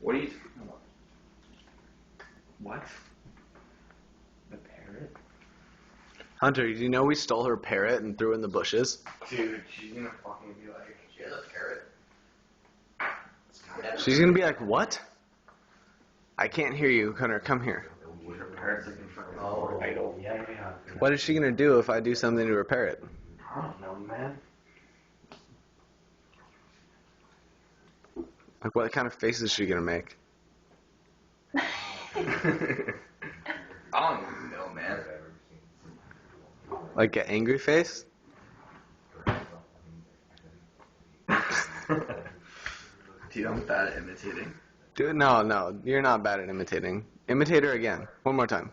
What are you talking about? What? The parrot? Hunter, do you know we stole her parrot and threw it in the bushes? Dude, she's gonna fucking be like, she has a parrot. She's gonna be like, what? I can't hear you, Hunter. Come here. Her parrot's like in front of her idol. Yeah. What is she gonna do if I do something to her parrot? I don't know, man. Like, what kind of face is she gonna make? I don't even know, man. Like an angry face? Dude, I'm bad at imitating. Dude, no, you're not bad at imitating. Imitate her again. One more time.